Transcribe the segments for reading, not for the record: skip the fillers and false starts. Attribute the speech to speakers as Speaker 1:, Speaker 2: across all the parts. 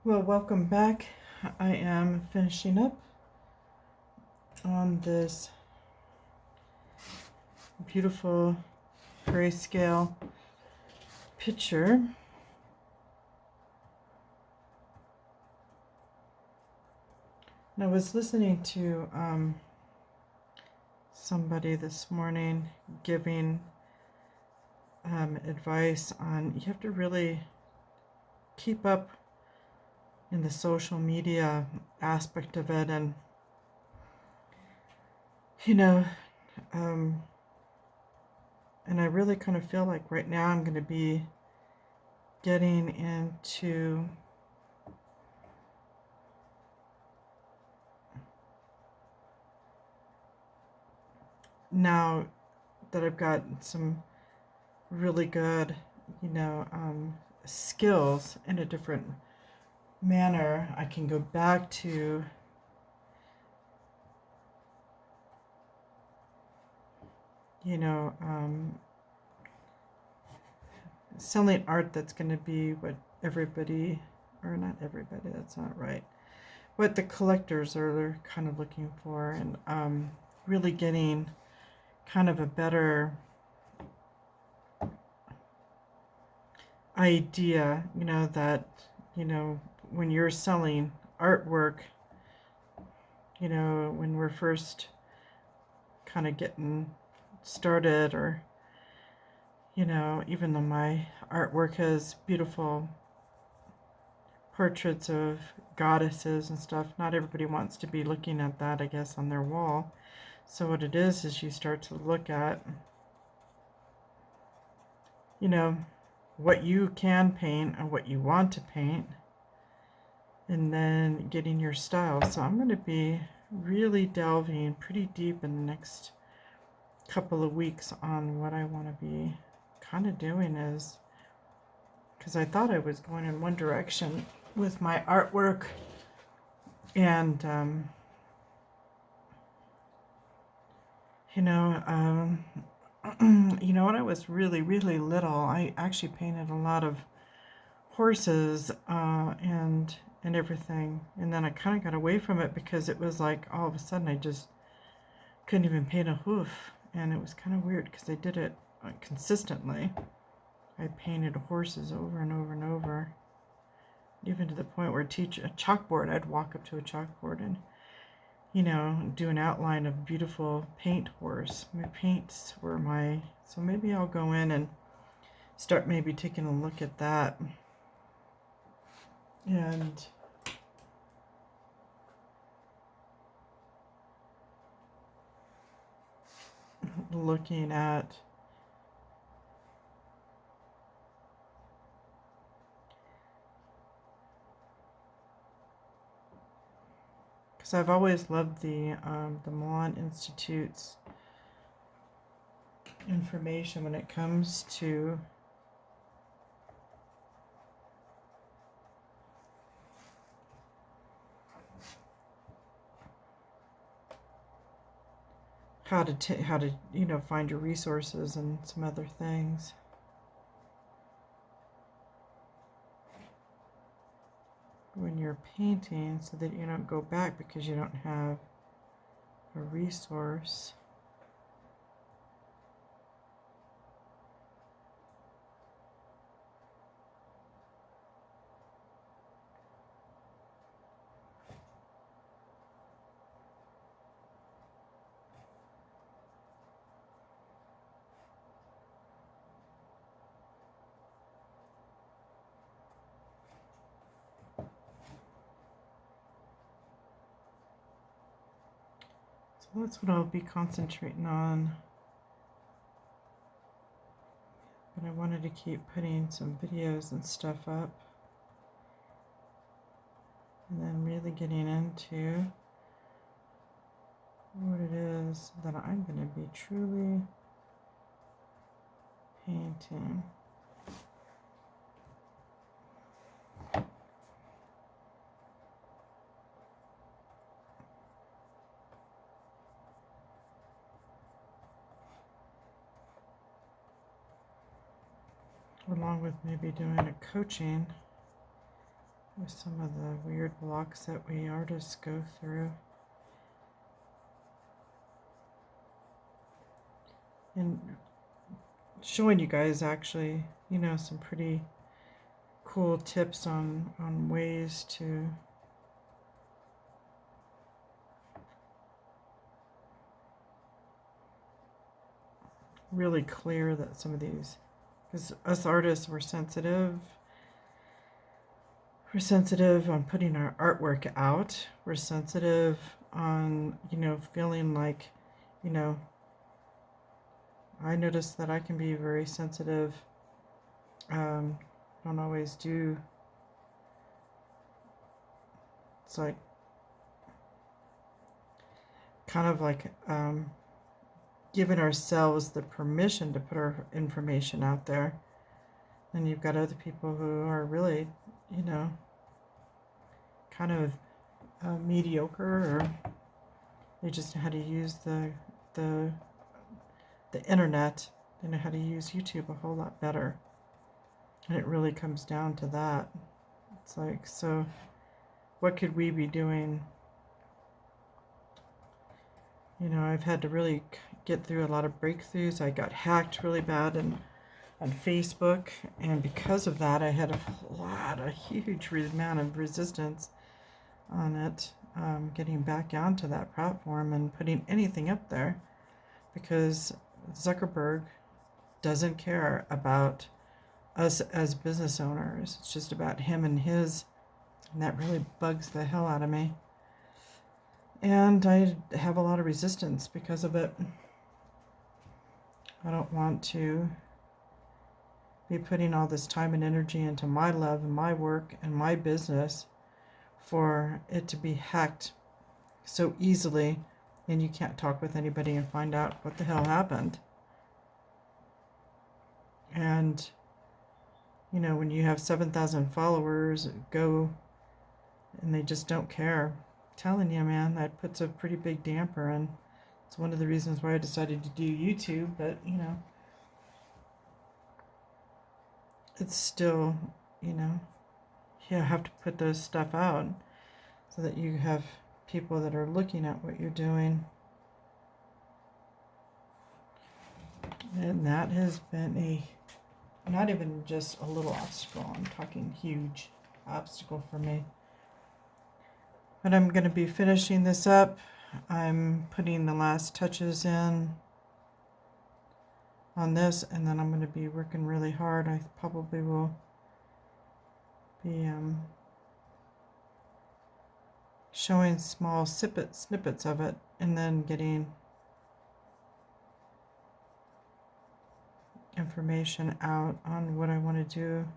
Speaker 1: Well, welcome back. I am finishing up on this beautiful grayscale picture. And I was listening to somebody this morning giving advice on you have to really keep up in the social media aspect of it, and you know um, and I really kind of feel like right now I'm going to be getting into now that I've got some really good skills in a different manner. I can go back to you know um, selling art that's going to be what everybody, or not everybody, that's not right, what the collectors are kind of looking for, and really getting kind of a better idea, that when you're selling artwork, when we're first kind of getting started, or even though my artwork has beautiful portraits of goddesses and stuff, not everybody wants to be looking at that, I guess, on their wall. So what it is you start to look at, what you can paint and what you want to paint, and then getting your style. So I'm going to be really delving pretty deep in the next couple of weeks on what I want to be kind of doing, is because I thought I was going in one direction with my artwork, and when I was really little, I actually painted a lot of horses and everything, and then I kind of got away from it because it was like all of a sudden I just couldn't even paint a hoof, and it was kind of weird because I did it consistently. I painted horses over and over and over, even to the point where a chalkboard, I'd walk up to a chalkboard and do an outline of beautiful paint horse. My paints were so maybe I'll go in and start maybe taking a look at that, and looking at because I've always loved the Milan Institute's information when it comes to how to find your resources and some other things. When you're painting, so that you don't go back because you don't have a resource. So that's what I'll be concentrating on. But I wanted to keep putting some videos and stuff up, and then really getting into what it is that I'm going to be truly painting. Along with maybe doing a coaching with some of the weird blocks that we artists go through. And showing you guys actually, you know, some pretty cool tips on ways to really clear that some of these, because us artists, we're sensitive. We're sensitive on putting our artwork out. We're sensitive on, you know, feeling like, you know, I notice that I can be very sensitive. Don't always do. It's like kind of like giving ourselves the permission to put our information out there. And you've got other people who are really, you know, kind of mediocre, or they just know how to use the internet. They know how to use YouTube a whole lot better. And it really comes down to that. It's like, so what could we be doing? You know, I've had to really get through a lot of breakthroughs. I got hacked really bad on Facebook, and because of that, I had a huge amount of resistance on it, getting back onto that platform and putting anything up there, because Zuckerberg doesn't care about us as business owners. It's just about him and his, and that really bugs the hell out of me. And I have a lot of resistance because of it. I don't want to be putting all this time and energy into my love and my work and my business for it to be hacked so easily, and you can't talk with anybody and find out what the hell happened. And, you know, when you have 7,000 followers go and they just don't care, I'm telling you, man, that puts a pretty big damper, and it's one of the reasons why I decided to do YouTube. But, you know, it's still, you know, you have to put those stuff out so that you have people that are looking at what you're doing. And that has been not even just a little obstacle, I'm talking huge obstacle for me. But I'm going to be finishing this up. I'm putting the last touches in on this, and then I'm going to be working really hard. I probably will be showing small snippets of it, and then getting information out on what I want to do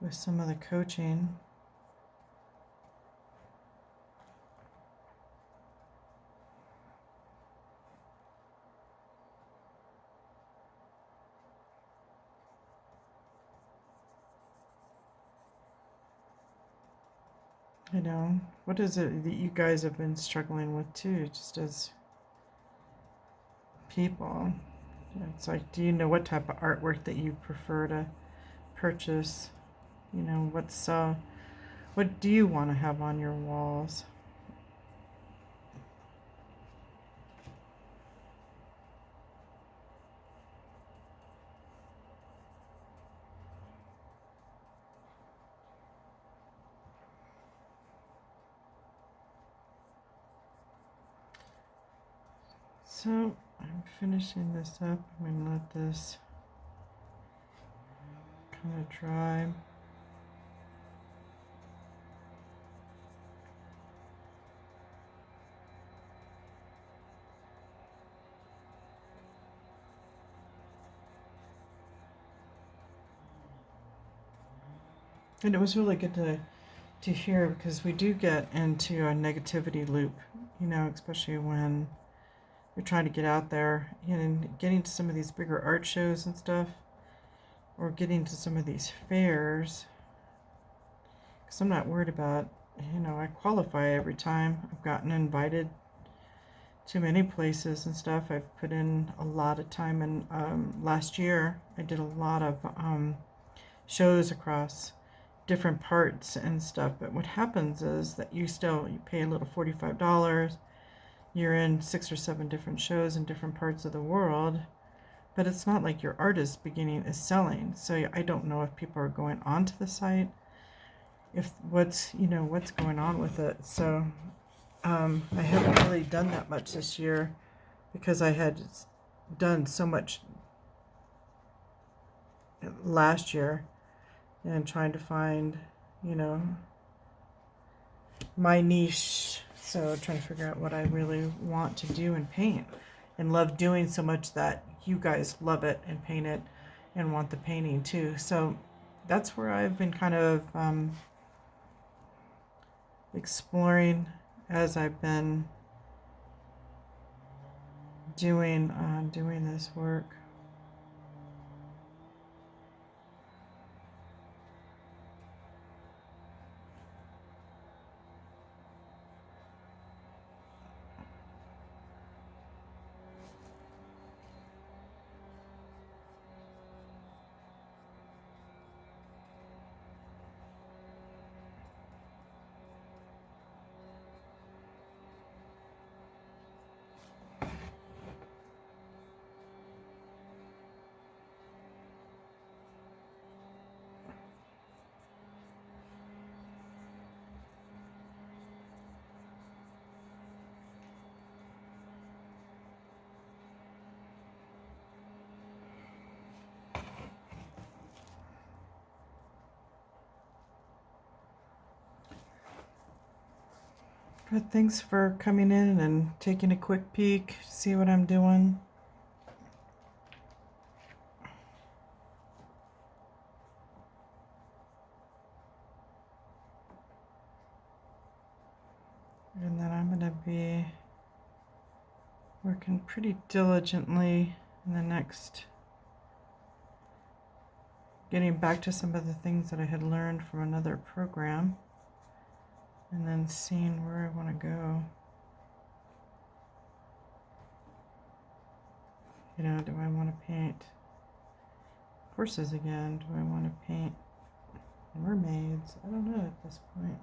Speaker 1: with some of the coaching. You know, what is it that you guys have been struggling with too, just as people? It's like, do you know what type of artwork that you prefer to purchase? You know, what do you want to have on your walls? So I'm finishing this up. I'm going to let this kind of dry. And it was really good to hear, because we do get into a negativity loop, you know, especially when you're trying to get out there and getting to some of these bigger art shows and stuff, or getting to some of these fairs. Because I'm not worried about, you know, I qualify every time. I've gotten invited to many places and stuff. I've put in a lot of time, and last year I did a lot of shows across different parts and stuff. But what happens is that you pay a little $45. You're in 6 or 7 different shows in different parts of the world, but it's not like your art is selling. So I don't know if people are going onto the site, if what's going on with it. So I haven't really done that much this year because I had done so much last year and trying to find, my niche. So trying to figure out what I really want to do and paint and love doing so much that you guys love it and paint it and want the painting too. So that's where I've been kind of exploring as I've been doing this work. But thanks for coming in and taking a quick peek, see what I'm doing. And then I'm going to be working pretty diligently in the next, getting back to some of the things that I had learned from another program, and then seeing where I want to go. Do I want to paint horses again? Do I want to paint mermaids? I don't know at this point.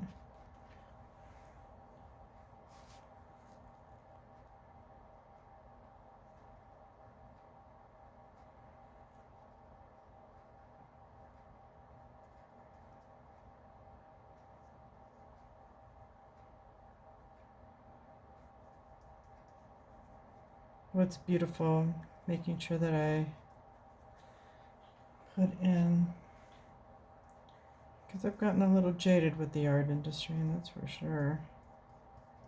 Speaker 1: What's beautiful, making sure that I put in, because I've gotten a little jaded with the art industry, and that's for sure.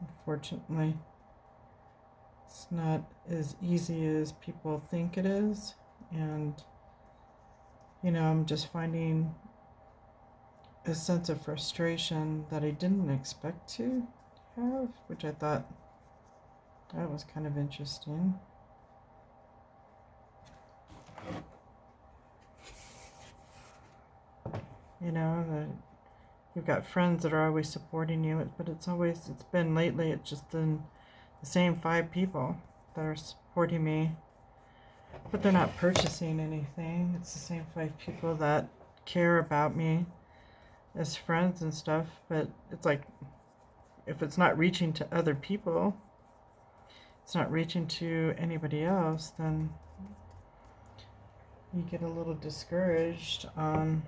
Speaker 1: Unfortunately, it's not as easy as people think it is, and I'm just finding a sense of frustration that I didn't expect to have, which I thought that was kind of interesting. That you've got friends that are always supporting you, but it's been lately, it's just been the same 5 people that are supporting me, but they're not purchasing anything. It's the same 5 people that care about me as friends and stuff, but it's like, if it's not reaching to other people, it's not reaching to anybody else, then you get a little discouraged on,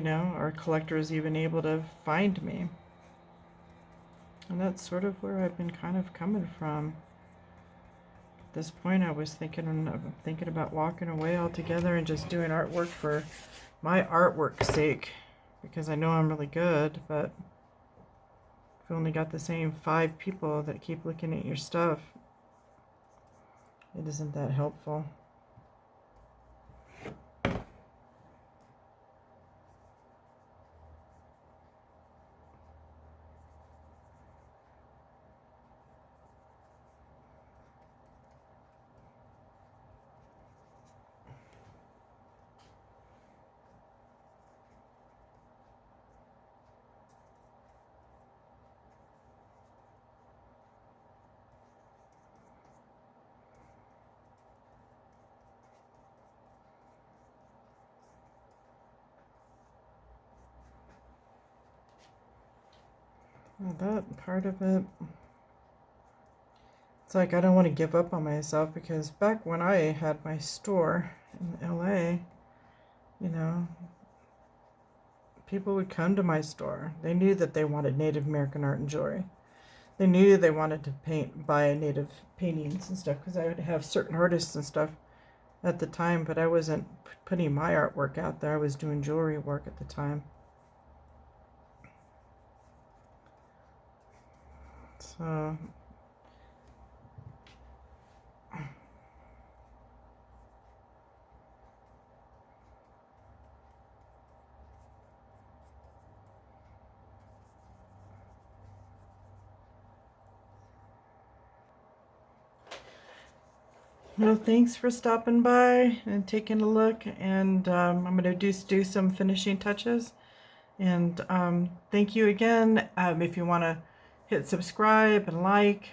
Speaker 1: are collectors even able to find me? And that's sort of where I've been kind of coming from. At this point, I was thinking about walking away altogether and just doing artwork for my artwork's sake, because I know I'm really good, but if you only got the same 5 people that keep looking at your stuff, it isn't that helpful. that part of it, it's like I don't want to give up on myself, because back when I had my store in LA, you know, people would come to my store. They knew that they wanted Native American art and jewelry. They knew they wanted to buy native paintings and stuff, because I would have certain artists and stuff at the time, but I wasn't putting my artwork out there. I was doing jewelry work at the time. So well, thanks for stopping by and taking a look, and I'm going to do some finishing touches. And thank you again. If you want to hit subscribe and like,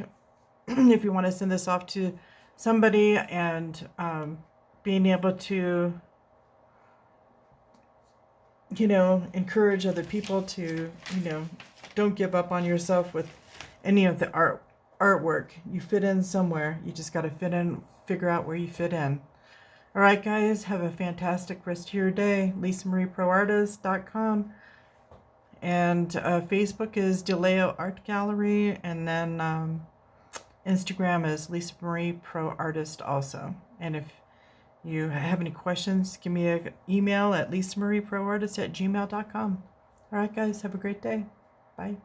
Speaker 1: if you want to send this off to somebody, and being able to, you know, encourage other people to, you know, don't give up on yourself with any of the artwork. You fit in somewhere. You just got to fit in, figure out where you fit in. All right, guys, have a fantastic rest of your day. LisaMarieProArtist.com. And Facebook is DeLeo Art Gallery, and then Instagram is Lisa Marie Pro Artist also. And if you have any questions, give me an email at lisamarieproartist@gmail.com. All right, guys, have a great day. Bye.